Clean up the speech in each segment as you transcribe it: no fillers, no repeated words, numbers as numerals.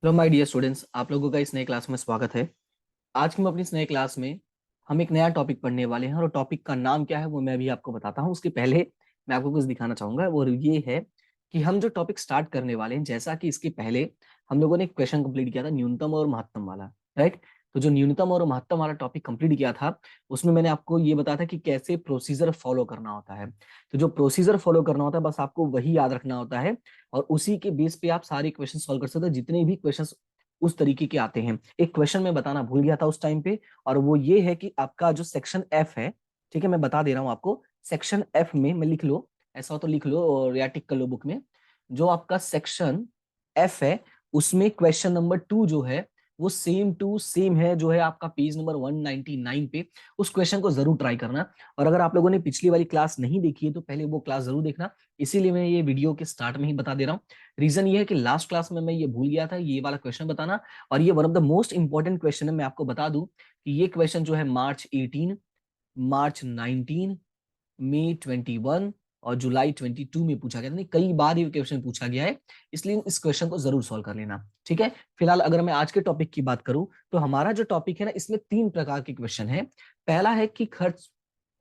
Hello my dear students, आप लोगों का इस नए क्लास में स्वागत है। आज की हम अपनी इस नए क्लास में हम एक नया टॉपिक पढ़ने वाले हैं और टॉपिक का नाम क्या है वो मैं अभी आपको बताता हूँ। उसके पहले मैं आपको कुछ दिखाना चाहूंगा और ये है कि हम जो टॉपिक स्टार्ट करने वाले हैं, जैसा कि इसके पहले हम लोगों ने एक क्वेश्चन कंप्लीट किया था न्यूनतम और महत्तम वाला, राइट। तो जो न्यूनतम और महत्तम वाला टॉपिक कंप्लीट किया था उसमें मैंने आपको ये बताया था कि कैसे प्रोसीजर फॉलो करना होता है। तो जो प्रोसीजर फॉलो करना होता है बस आपको वही याद रखना होता है और उसी के बेस पे आप सारे क्वेश्चन सॉल्व कर सकते हो, जितने भी क्वेश्चन उस तरीके के आते हैं। एक क्वेश्चन मैं बताना भूल गया था उस टाइम पे, और वो ये है कि आपका जो सेक्शन एफ है, ठीक है, मैं बता दे रहा हूँ आपको। सेक्शन एफ में मैं लिख लो, ऐसा हो तो लिख लो और या टिक कर लो बुक में। जो आपका सेक्शन एफ है उसमें क्वेश्चन नंबर 2 जो है वो सेम टू सेम है जो है आपका पेज नंबर 199 पे। उस क्वेश्चन को जरूर ट्राई करना। और अगर आप लोगों ने पिछली वाली क्लास नहीं देखी है तो पहले वो क्लास जरूर देखना। इसीलिए मैं ये वीडियो के स्टार्ट में ही बता दे रहा हूँ। रीजन ये है कि लास्ट क्लास में मैं ये भूल गया था ये वाला क्वेश्चन बताना, और ये one of the most important question है। मैं आपको बता दूं कि ये क्वेश्चन जो है मार्च 18, मार्च 19, मई 21 और जुलाई 22 में पूछा गया था। नहीं, कई बार ये क्वेश्चन पूछा गया है, इसलिए इस क्वेश्चन को जरूर सॉल्व कर लेना, ठीक है। फिलहाल अगर मैं आज के टॉपिक की बात करूं तो हमारा जो टॉपिक है ना, इसमें 3 प्रकार के क्वेश्चन है। पहला है कि खर्च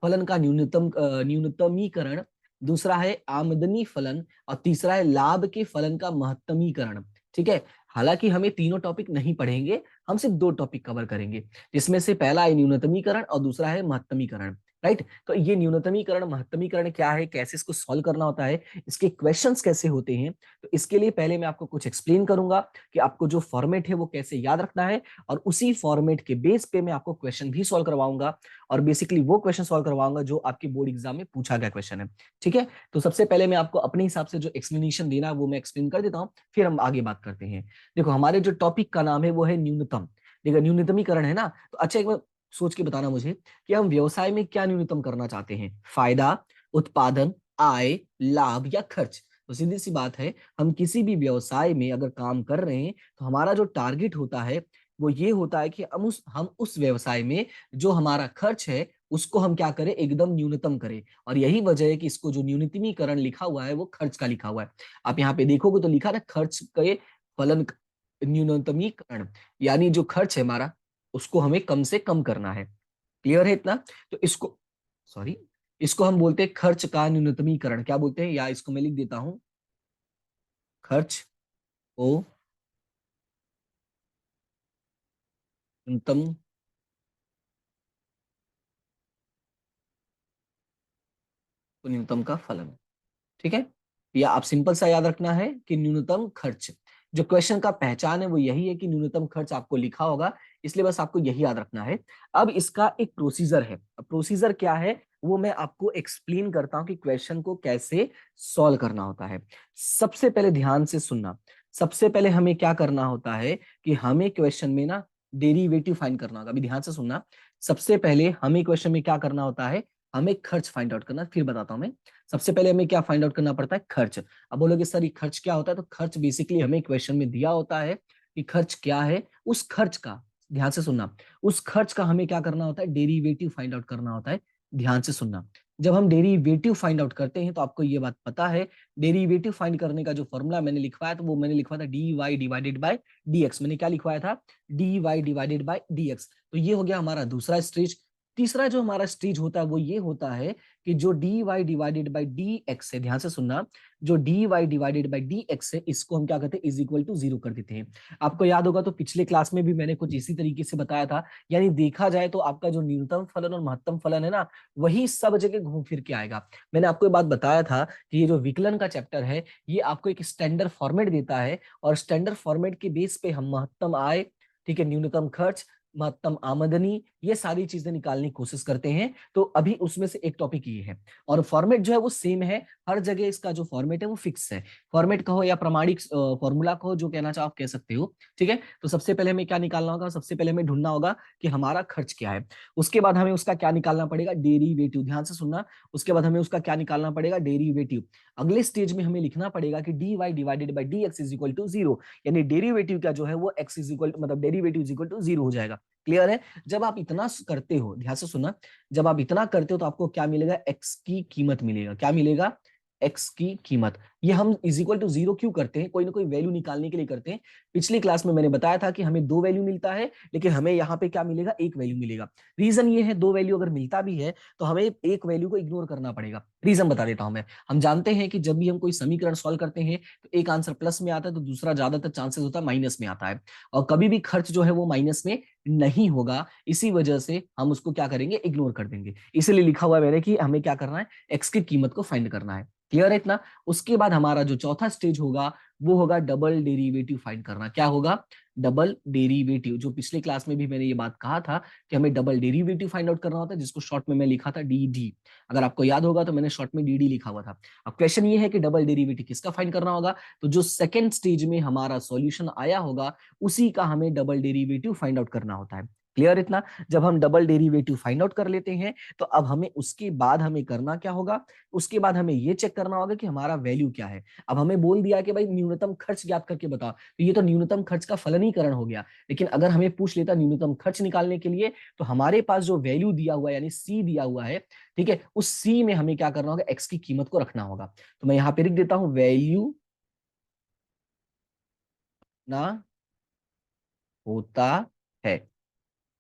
फलन का न्यूनतमीकरण, दूसरा है आमदनी फलन और तीसरा है लाभ के फलन का महत्तमीकरण, ठीक है। हालांकि हमें तीनों टॉपिक नहीं पढ़ेंगे, हम सिर्फ 2 टॉपिक कवर करेंगे, जिसमें से पहला है न्यूनतमीकरण और दूसरा है महत्तमीकरण, राइट। तो ये न्यूनतमीकरण महत्तमीकरण क्या है, कैसे इसको सॉल्व करना होता है, इसके क्वेश्चंस कैसे होते हैं, तो इसके लिए पहले मैं आपको कुछ एक्सप्लेन करूंगा कि आपको जो फॉर्मेट है वो कैसे याद रखना है, और उसी फॉर्मेट के बेस पे मैं आपको क्वेश्चन भी सॉल्व करवाऊंगा। और बेसिकली वो क्वेश्चन सॉल्व करवाऊंगा जो आपके बोर्ड एग्जाम में पूछा गया क्वेश्चन है, ठीक है। तो सबसे पहले मैं आपको अपने हिसाब से जो एक्सप्लेनेशन देना है वो मैं एक्सप्लेन कर देता हूँ, फिर हम आगे बात करते हैं। देखो, हमारे जो टॉपिक का नाम है वो है न्यूनतम। देखो, न्यूनतमीकरण है ना, तो अच्छा एक बार सोच के बताना मुझे कि हम व्यवसाय में क्या न्यूनतम करना चाहते हैं, फायदा, उत्पादन, आय, लाभ या खर्च। तो सीधी सी बात है, हम किसी भी व्यवसाय में अगर काम कर रहे हैं तो हमारा जो टारगेट होता है वो ये होता है कि हम उस व्यवसाय में जो हमारा खर्च है उसको हम क्या करें, एकदम न्यूनतम करें। और यही वजह है कि इसको जो न्यूनतमीकरण लिखा हुआ है वो खर्च का लिखा हुआ है। आप यहाँ पे देखोगे तो लिखा है खर्च के फलन न्यूनतमीकरण, यानी जो खर्च है हमारा उसको हमें कम से कम करना है। क्लियर है इतना? तो इसको, सॉरी, इसको हम बोलते हैं खर्च का न्यूनतमीकरण। क्या बोलते हैं, या इसको मैं लिख देता हूं, खर्च को न्यूनतम, तो न्यूनतम का फलन, ठीक है। या आप सिंपल सा याद रखना है कि न्यूनतम खर्च। जो क्वेश्चन का पहचान है वो यही है कि न्यूनतम खर्च आपको लिखा होगा, इसलिए बस आपको यही याद रखना है। अब इसका एक प्रोसीजर है। अब प्रोसीजर क्या है वो मैं आपको एक्सप्लेन करता हूं कि क्वेश्चन को कैसे सॉल्व करना होता है। सबसे पहले ध्यान से सुनना। सबसे पहले हमें क्या करना होता है कि हमें क्वेश्चन में ना डेरिवेटिव फाइंड करना होगा। अभी ध्यान से सुनना। सबसे पहले हमें क्वेश्चन में क्या करना होता है, हमें खर्च फाइंड आउट करना, फिर बताता हूं मैं। सबसे पहले हमें क्या फाइंड आउट करना पड़ता है, खर्च। अब बोलोगे सर ये खर्च क्या होता है, तो खर्च बेसिकली हमें क्वेश्चन में दिया होता है कि खर्च क्या है, उस खर्च का, ध्यान से सुनना, उस खर्च का हमें क्या करना होता है, डेरिवेटिव फाइंड आउट करना होता है। ध्यान से सुनना। जब हम डेरिवेटिव फाइंड आउट करते हैं तो आपको ये बात पता है, डेरिवेटिव फाइंड करने का जो फॉर्मूला मैंने लिखवाया तो वो मैंने लिखवाया था d y divided by d x. मैंने क्या लिखवाया था, d y divided by d x. तो ये हो गया हमारा दूसरा स्टेज। तीसरा जो हमारा स्टेज होता है वो ये होता है कि जो d y divided by d x है, ध्यान से सुनना, जो d y divided by d x है इसको हम क्या करते हैं, इज इक्वल टू 0 कर देते हैं। आपको याद होगा तो पिछले क्लास में भी मैंने कुछ इसी तरीके से बताया था। यानी देखा जाए तो आपका जो न्यूनतम फलन और महत्तम फलन है ना, वही सब जगह घूम फिर के आएगा। मैंने आपको ये बात बताया था कि ये जो विकलन का चैप्टर है ये आपको एक स्टैंडर्ड फॉर्मेट देता है, और स्टैंडर्ड फॉर्मेट के बेस पे हम महत्तम आय, ठीक है, न्यूनतम खर्च, महत्तम आमदनी, ये सारी चीजें निकालने की कोशिश करते हैं। तो अभी उसमें से एक टॉपिक ये है, और फॉर्मेट जो है वो सेम है हर जगह। इसका जो फॉर्मेट है वो फिक्स है। फॉर्मेट कहो या प्रमाणिक फॉर्मूला कहो, जो कहना चाहो आप कह सकते हो, ठीक है। तो सबसे पहले हमें क्या निकालना होगा, सबसे पहले हमें ढूंढना होगा कि हमारा खर्च क्या है। उसके बाद हमें उसका क्या निकालना पड़ेगा, डेरिवेटिव। ध्यान से सुनना। उसके बाद हमें उसका क्या निकालना पड़ेगा, डेरिवेटिव। अगले स्टेज में हमें लिखना पड़ेगा कि d y divided by d x is equal to 0, यानी डेरिवेटिव का जो है वो एक्स इज इक्वल, मतलब डेरिवेटिव इज इक्वल टू 0 हो जाएगा। क्लियर है? जब आप इतना करते हो, ध्यान से सुनना, जब आप इतना करते हो तो आपको क्या मिलेगा, एक्स की कीमत मिलेगा। क्या मिलेगा, एक्स की कीमत। ये हम इज इक्वल टू जीरो क्यों करते हैं? कोई ना कोई वैल्यू निकालने के लिए करते हैं। पिछली क्लास में मैंने बताया था कि हमें दो वैल्यू मिलता है, लेकिन हमें यहाँ पे क्या मिलेगा? एक वैल्यू मिलेगा। रीजन ये है, दो वैल्यू अगर मिलता भी है तो हमें एक वैल्यू को इग्नोर करना पड़ेगा। रीजन बता देता हूं मैं। हम जानते हैं कि जब भी हम कोई समीकरण सॉल्व करते हैं तो एक आंसर प्लस में आता है तो दूसरा ज्यादातर चांसेस होता है माइनस में आता है, और कभी भी खर्च जो है वो माइनस में नहीं होगा। इसी वजह से हम उसको क्या करेंगे? इग्नोर कर देंगे। इसलिए लिखा हुआ है मैंने कि हमें क्या करना है? एक्स की कीमत को फाइंड करना है। क्लियर है इतना? उसके बाद हमारा जो चौथा स्टेज होगा वो होगा डबल डेरिवेटिव फाइंड करना। क्या होगा? Double derivative. जो पिछले क्लास में भी मैंने ये बात कहा था कि हमें डबल डेरिवेटिव फाइंड आउट करना होता है, जिसको शॉर्ट में मैं लिखा था डी डी। अगर आपको याद होगा तो मैंने शॉर्ट में डी डी लिखा हुआ था। अब क्वेश्चन ये है कि डबल डेरिवेटिव किसका फाइंड करना होगा? तो जो सेकंड स्टेज में हमारा सॉल्यूशन आया होगा उसी का हमें डबल डेरिवेटिव फाइंड आउट करना होता है। क्लियर इतना? जब हम डबल डेरिवेटिव फाइंड आउट कर लेते हैं तो अब हमें उसके बाद हमें करना क्या होगा? उसके बाद हमें ये चेक करना होगा कि हमारा वैल्यू क्या है। अब हमें बोल दिया कि भाई न्यूनतम खर्च ज्ञात करके बताओ, तो ये तो न्यूनतम खर्च का फलनीकरण हो गया। लेकिन अगर हमें पूछ लेता न्यूनतम खर्च निकालने के लिए, तो हमारे पास जो वैल्यू दिया हुआ है यानी सी दिया हुआ है, ठीक है, उस सी में हमें क्या करना होगा? एक्स की कीमत को रखना होगा। तो मैं यहां पे लिख देता हूं वैल्यू ना होता है।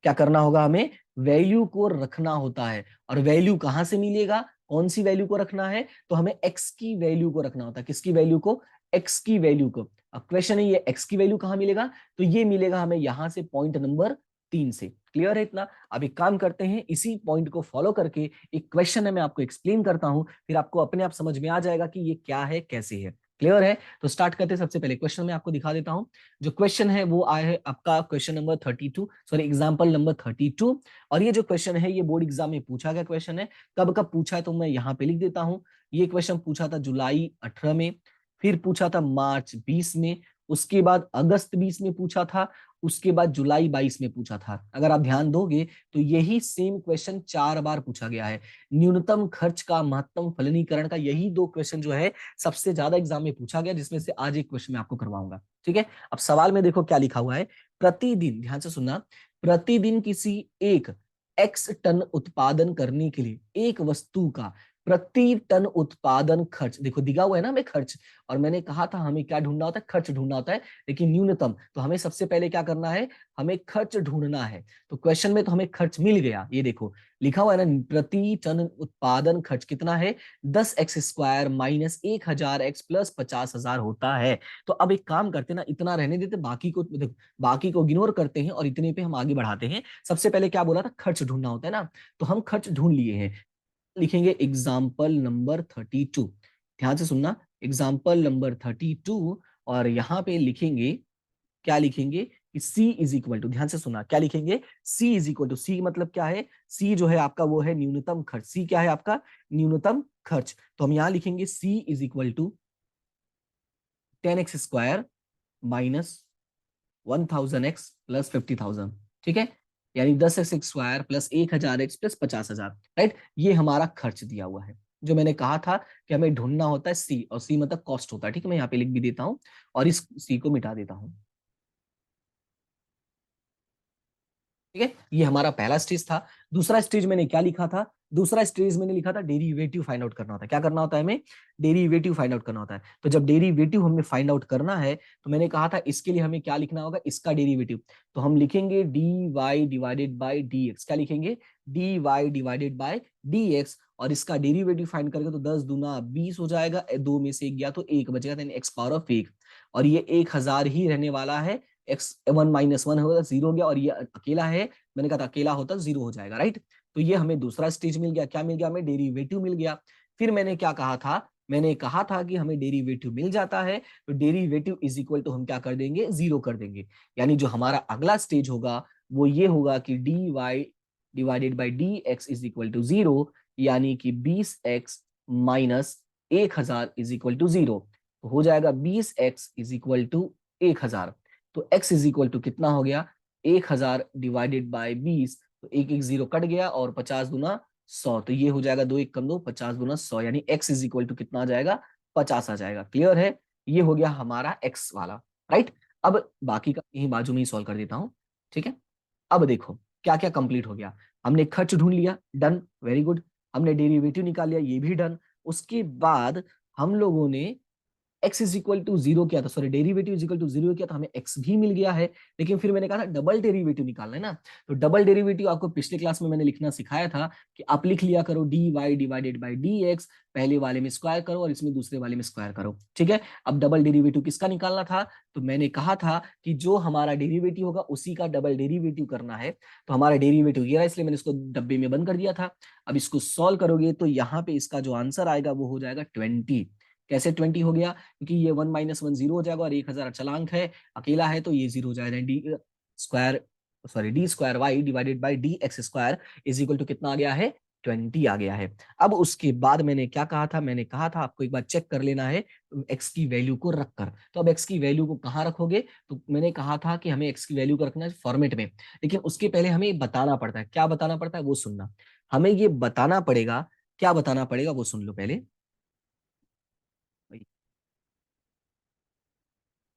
क्या करना होगा? हमें वैल्यू को रखना होता है। और वैल्यू कहां से मिलेगा? कौन सी वैल्यू को रखना है? तो हमें एक्स की वैल्यू को रखना होता है। किसकी वैल्यू को? एक्स की वैल्यू को। अब क्वेश्चन है ये एक्स की वैल्यू कहां मिलेगा? तो ये मिलेगा हमें यहां से पॉइंट नंबर 3 से। क्लियर है इतना? अब एक काम करते हैं, इसी पॉइंट को फॉलो करके एक क्वेश्चन है मैं आपको एक्सप्लेन करता हूं, फिर आपको अपने आप समझ में आ जाएगा कि ये क्या है, कैसे है। क्लियर है? तो स्टार्ट करते हैं। सबसे पहले क्वेश्चन मैं आपको दिखा देता हूं। जो क्वेश्चन है वो आया है आपका question number 32, sorry example number 32। और ये जो क्वेश्चन है ये बोर्ड एग्जाम में पूछा गया क्वेश्चन है। कब कब पूछा है तो मैं यहाँ पे लिख देता हूँ। ये क्वेश्चन पूछा था जुलाई 18 में, फिर पूछा था मार्च 20 में, उसके बाद अगस्त 20 में पूछा था, उसके बाद जुलाई 22 में पूछा था। अगर आप ध्यान दोगे तो यही सेम क्वेश्चन 4 बार पूछा गया है। न्यूनतम खर्च का महत्तम फलनीकरण का यही दो क्वेश्चन जो है सबसे ज्यादा एग्जाम में पूछा गया, जिसमें से आज एक क्वेश्चन मैं आपको करवाऊंगा। ठीक है? अब सवाल में देखो क्या लिखा हुआ है। प्रतिदिन, ध्यान से सुनना, प्रतिदिन किसी एक एक्स टन उत्पादन करने के लिए एक वस्तु का प्रति टन उत्पादन खर्च, देखो दिया हुआ है ना हमें खर्च, और मैंने कहा था हमें क्या ढूंढना होता है? खर्च ढूंढना होता है। लेकिन न्यूनतम, तो हमें सबसे पहले क्या करना है? हमें खर्च ढूंढना है। तो क्वेश्चन में तो हमें खर्च मिल गया, ये देखो लिखा हुआ है ना, प्रति टन उत्पादन खर्च कितना है? 10x² माइनस 1000x प्लस 50,000 होता है। तो अब एक काम करते ना, इतना रहने देते, बाकी को देखो, बाकी को इग्नोर करते हैं और इतने पे हम आगे बढ़ाते हैं। सबसे पहले क्या बोला था? खर्च ढूंढना होता है ना, तो हम खर्च ढूंढ लिए हैं। लिखेंगे एग्जाम्पल नंबर 32। ध्यान से सुनना, एग्जाम्पल नंबर 32। और यहां पे लिखेंगे, क्या लिखेंगे? कि C इज इक्वल टू, ध्यान से सुना, क्या लिखेंगे? C इज इक्वल टू, सी मतलब क्या है? C जो है आपका वो है न्यूनतम खर्च। C क्या है आपका? न्यूनतम खर्च। तो हम यहां लिखेंगे C is equal to 10x² minus 1000x plus 50,000। ठीक है? यानी 10x² plus 1000x plus 50,000। Right? ये हमारा खर्च दिया हुआ है, जो मैंने कहा था कि हमें ढूंढना होता है सी, और सी मतलब कॉस्ट होता है। ठीक है? मैं यहाँ पे लिख भी देता हूं और इस सी को मिटा देता हूं। ठीक है? ये हमारा पहला स्टेज था। दूसरा स्टेज मैंने क्या लिखा था? दूसरा स्टेज मैंने लिखा था डेरिवेटिव फाइंड आउट करना होता है। क्या करना होता है हमें? डेरिवेटिव फाइंड आउट करना होता है। तो जब डेरिवेटिव हमें फाइंड आउट करना है तो मैंने कहा था इसके लिए हमें क्या लिखना होगा? इसका डेरिवेटिव। तो हम लिखेंगे d y divided by d x. क्या लिखेंगे? D y divided by d x. और इसका डेरिवेटिव फाइंड करेंगे तो 10 दूना 20 हो जाएगा, दो में से एक गया तो एक बचेगा, एक्स पावर ऑफ एक। और ये 1000 ही रहने वाला है। एक्स वन माइनस वन होगा, जीरो हो गया, और ये अकेला है, मैंने कहा था अकेला होता जीरो हो जाएगा। राइट? तो ये हमें दूसरा स्टेज मिल गया। क्या मिल गया हमें? डेरिवेटिव मिल गया। फिर मैंने क्या कहा था? मैंने कहा था कि हमें डेरिवेटिव मिल जाता है तो डेरिवेटिव इज इक्वल टू हम क्या कर देंगे? जीरो कर देंगे। यानी जो हमारा अगला स्टेज होगा वो ये होगा कि d y divided by d x is equal to zero, यानी कि 20x minus 1000 is equal to zero. तो हो जाएगा 20x इज इक्वल टू 1000। तो x इज इक्वल टू कितना हो गया? 1000 डिवाइडेड बाय 20। तो एक एक जीरो कट गया और 50 दूना 100, तो ये हो जाएगा 2 1 कम 2, 50 दूना 100, यानी x इज इक्वल टू कितना आ जाएगा? 50 आ जाएगा। क्लियर है? ये हो गया हमारा x वाला। राइट? अब बाकी का यही बाजू में ही सॉल्व कर देता हूं। ठीक है? अब देखो क्या क्या कंप्लीट हो गया। हमने खर्च ढूंढ लिया, डन, वेरी गुड। हमने डेरिवेटिव निकाल लिया, ये भी डन। उसके बाद हम लोगों ने x is equal to zero किया था, sorry derivative is equal to zero किया था, हमें x भी मिल गया है। लेकिन फिर मैंने कहा था डबल डेरिवेटिव निकालना है ना, तो डबल डेरिवेटिव आपको पिछले क्लास में मैंने लिखना सिखाया था कि आप लिख लिया करो dy डिवाइडेड बाई dx, पहले वाले में स्क्वायर करो और इसमें दूसरे वाले में स्क्वायर करो, ठीक है। अब डबल डेरिवेटिव किसका निकालना था, तो मैंने कहा था कि जो हमारा डेरिवेटिव होगा उसी का डबल डेरिवेटिव करना है। तो हमारा डेरिवेटिव ये रहा, इसलिए मैंने इसको डब्बे में बंद कर दिया था। अब इसको सॉल्व करोगे तो यहाँ पे इसका जो आंसर आएगा वो हो जाएगा 20। कैसे 20 हो गया, क्योंकि ये 1 - 1 जीरो हो जाएगा और 1000 अचलांक है, अकेला है, तो ये जीरो हो जाएगा। D square sorry d square y divided by d x square is equal to कितना आ गया है, 20 आ गया है। अब उसके बाद मैंने क्या कहा था, मैंने कहा था आपको एक बार चेक कर लेना है एक्स की वैल्यू को रखकर। तो अब एक्स की वैल्यू को कहाँ रखोगे, तो मैंने कहा था कि हमें एक्स की वैल्यू को रखना है फॉर्मेट में, लेकिन उसके पहले हमें बताना पड़ता है। क्या बताना पड़ता है वो सुनना, हमें ये बताना पड़ेगा। क्या बताना पड़ेगा वो सुन लो पहले।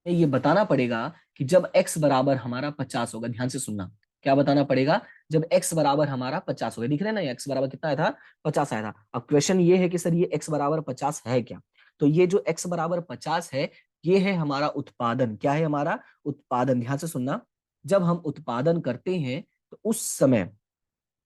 ये बताना पड़ेगा कि जब x बराबर हमारा 50 होगा, ध्यान से सुनना। क्या बताना पड़ेगा, जब x बराबर हमारा 50 होगा, दिख रहा है ना ये x बराबर कितना आया था, 50 आया था। अब क्वेश्चन ये है कि सर ये x बराबर 50 है क्या, तो ये जो x बराबर 50 है ये है हमारा उत्पादन। क्या है हमारा उत्पादन, ध्यान से सुनना। जब हम उत्पादन करते हैं तो उस समय,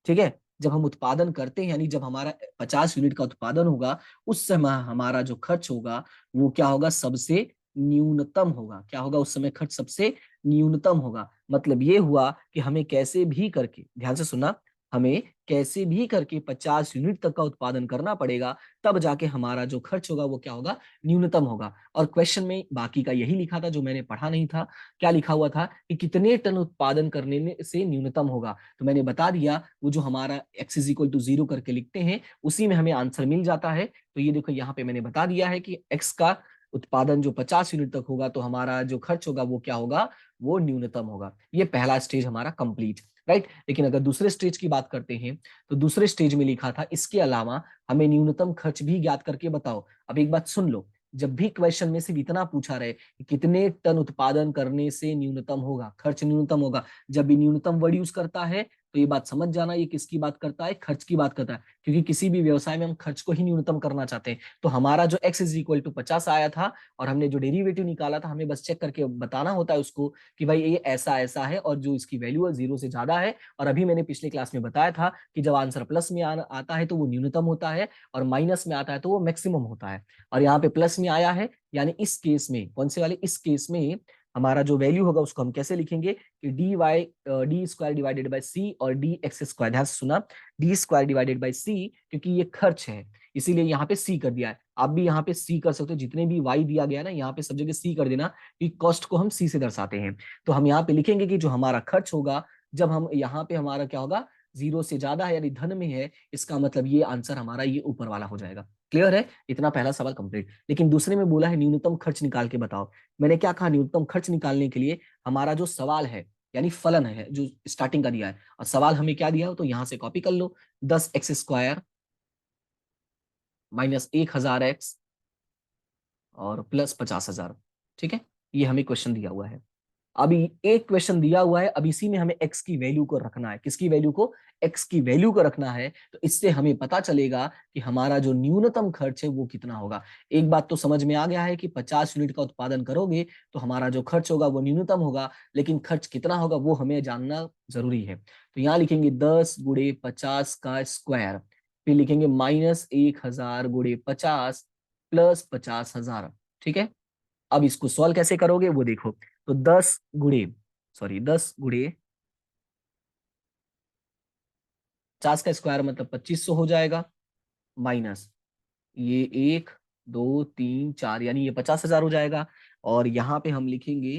ठीक है, जब हम उत्पादन करते हैं यानी जब हमारा 50 यूनिट का उत्पादन होगा उस समय हमारा जो खर्च होगा वो क्या होगा, सबसे न्यूनतम होगा। क्या होगा, उस समय खर्च सबसे न्यूनतम होगा। मतलब ये हुआ कि हमें कैसे भी करके, ध्यान से सुना, हमें कैसे भी करके 50 यूनिट तक का उत्पादन करना पड़ेगा, तब जाके हमारा जो खर्च होगा वो क्या होगा, न्यूनतम होगा। और क्वेश्चन में बाकी का यही लिखा था जो मैंने पढ़ा नहीं था। क्या लिखा हुआ था कि कितने टन उत्पादन करने से न्यूनतम होगा, तो मैंने बता दिया वो जो हमारा x is equal to zero करके लिखते हैं उसी में हमें आंसर मिल जाता है। तो ये देखो यहाँ पे मैंने बता दिया है कि x का उत्पादन जो 50 यूनिट तक होगा तो हमारा जो खर्च होगा वो क्या होगा, वो न्यूनतम होगा। ये पहला स्टेज हमारा कंप्लीट, राइट। लेकिन अगर दूसरे स्टेज की बात करते हैं तो दूसरे स्टेज में लिखा था इसके अलावा हमें न्यूनतम खर्च भी ज्ञात करके बताओ। अब एक बात सुन लो, जब भी क्वेश्चन में सिर्फ इतना पूछा रहे कि कितने टन उत्पादन करने से न्यूनतम होगा, खर्च न्यूनतम होगा, जब भी न्यूनतम वर्ड यूज करता है तो ये बात समझ जाना ये किसकी बात करता है, खर्च की बात करता है। क्योंकि किसी भी व्यवसाय में हम खर्च को ही न्यूनतम करना चाहते हैं। तो हमारा जो x इज इक्वल टू 50 आया था और हमने जो डेरिवेटिव निकाला था, हमें बस चेक करके बताना होता है उसको कि भाई ये ऐसा ऐसा है और जो इसकी वैल्यू है जीरो से ज्यादा है। और अभी मैंने पिछले क्लास में बताया था कि जब आंसर प्लस में आता है तो वो न्यूनतम होता है और माइनस में आता है तो वो मैक्सिमम होता है। और यहाँ पे प्लस में आया है यानी इस केस में, कौन से वाले, इस केस में हमारा जो वैल्यू होगा उसको हम कैसे लिखेंगे कि डी स्क्वायर डिवाइडेड बाई सी और डी एक्स स्क्वायर। ध्यान से सुना, डी स्क्वायर डिवाइडेड बाई सी, क्योंकि ये खर्च है इसीलिए यहाँ पे सी कर दिया है। आप भी यहाँ पे सी कर सकते हो, जितने भी वाई दिया गया ना यहाँ पे सब जगह सी कर देना, कि कॉस्ट को हम सी से दर्शाते हैं। तो हम यहाँ पे लिखेंगे कि जो हमारा खर्च होगा, जब हम यहाँ पे हमारा क्या होगा, जीरो से ज्यादा है यानी धन में है, इसका मतलब ये आंसर हमारा ये ऊपर वाला हो जाएगा। क्लियर है, इतना पहला सवाल कंप्लीट। लेकिन दूसरे में बोला है न्यूनतम खर्च निकाल के बताओ। मैंने क्या कहा, न्यूनतम खर्च निकालने के लिए हमारा जो सवाल है यानी फलन है जो स्टार्टिंग का दिया है, और सवाल हमें क्या दिया हो तो यहां से कॉपी कर लो, 10x² माइनस 1000x और प्लस 50,000, ठीक है। ये हमें क्वेश्चन दिया हुआ है। अभी एक क्वेश्चन दिया हुआ है, अब इसी में हमें x की वैल्यू को रखना है। किसकी वैल्यू को, x की वैल्यू को रखना है। तो इससे हमें पता चलेगा कि हमारा जो न्यूनतम खर्च है वो कितना होगा। एक बात तो समझ में आ गया है कि 50 यूनिट का उत्पादन करोगे तो हमारा जो खर्च होगा वो न्यूनतम होगा, लेकिन खर्च कितना होगा वो हमें जानना जरूरी है। तो यहाँ लिखेंगे 10 × 50 का स्क्वायर, फिर लिखेंगे -1000 × 50 प्लस 50,000, ठीक है। अब इसको सॉल्व कैसे करोगे वो देखो, तो 10 का स्क्वायर मतलब 2500 हो जाएगा, माइनस ये 1 2 3 4 यानी ये 50,000 हो जाएगा। और यहाँ पे हम लिखेंगे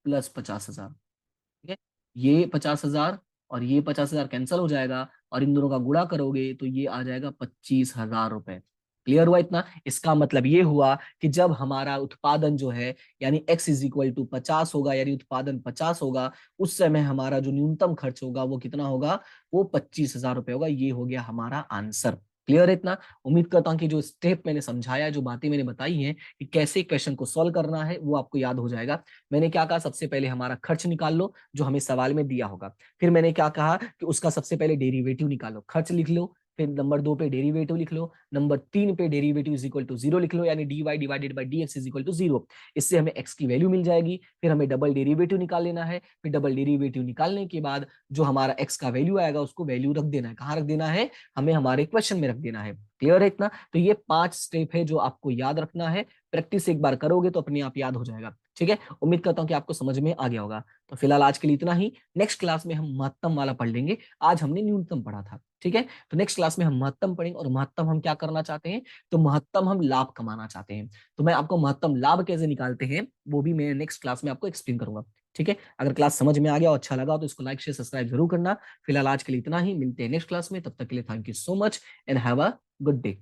प्लस 50,000, ठीक है। ये 50,000 और ये 50,000 कैंसिल हो जाएगा और इन दोनों का गुणा करोगे तो ये आ जाएगा 25,000 रुपए। क्लियर हुआ इतना, इसका मतलब ये हुआ कि जब हमारा उत्पादन जो है यानी x इज इक्वल टू 50 होगा यानी उत्पादन 50 होगा, उस समय हमारा जो न्यूनतम खर्च होगा वो कितना होगा, वो 25,000 रुपए होगा। ये हो गया हमारा आंसर। क्लियर है इतना। उम्मीद करता हूं कि जो स्टेप मैंने समझाया, जो बातें मैंने बताई हैं कि कैसे क्वेश्चन को सॉल्व करना है, वो आपको याद हो जाएगा। मैंने क्या कहा, सबसे पहले हमारा खर्च निकाल लो जो हमें सवाल में दिया होगा। फिर मैंने क्या कहा कि उसका सबसे पहले डेरिवेटिव निकालो, खर्च लिख लो, फिर नंबर 2 पे डेरिवेटिव लिख लो, नंबर 3 पे डेरिवेटिव इज इक्वल टू 0 लिख लो, यानी dy divided by dx is equal to 0। इससे हमें x की वैल्यू मिल जाएगी। फिर हमें डबल डेरिवेटिव निकाल लेना है। फिर डबल डेरिवेटिव निकालने के बाद जो हमारा x का वैल्यू आएगा उसको वैल्यू रख देना है। कहाँ रख देना है? हमें हमारे क्वेश्चन में रख देना है। क्लियर है इतना? तो ये 5 स्टेप है जो आपको याद रखना है। प्रैक्टिस एक बार करोगे तो अपने आप याद हो जाएगा। ठीक है, उम्मीद करता हूं कि आपको समझ में आ गया होगा। तो फिलहाल आज के लिए इतना ही। नेक्स्ट क्लास में हम महत्तम वाला पढ़ लेंगे। आज हमने न्यूनतम पढ़ा था। ठीक है, तो नेक्स्ट क्लास में हम महत्तम पढ़ेंगे। और महत्तम हम क्या करना चाहते हैं? तो महत्तम हम लाभ कमाना चाहते हैं। तो मैं आपको महत्तम लाभ कैसे निकालते हैं वो भी मैं नेक्स्ट क्लास में आपको एक्सप्लेन करूंगा। ठीक है, अगर क्लास समझ में आ गया और अच्छा लगा तो इसको लाइक शेयर सब्सक्राइब जरूर करना। फिलहाल आज के लिए इतना ही, मिलते हैं नेक्स्ट क्लास में। तब तक के लिए thank you so much and have a good day.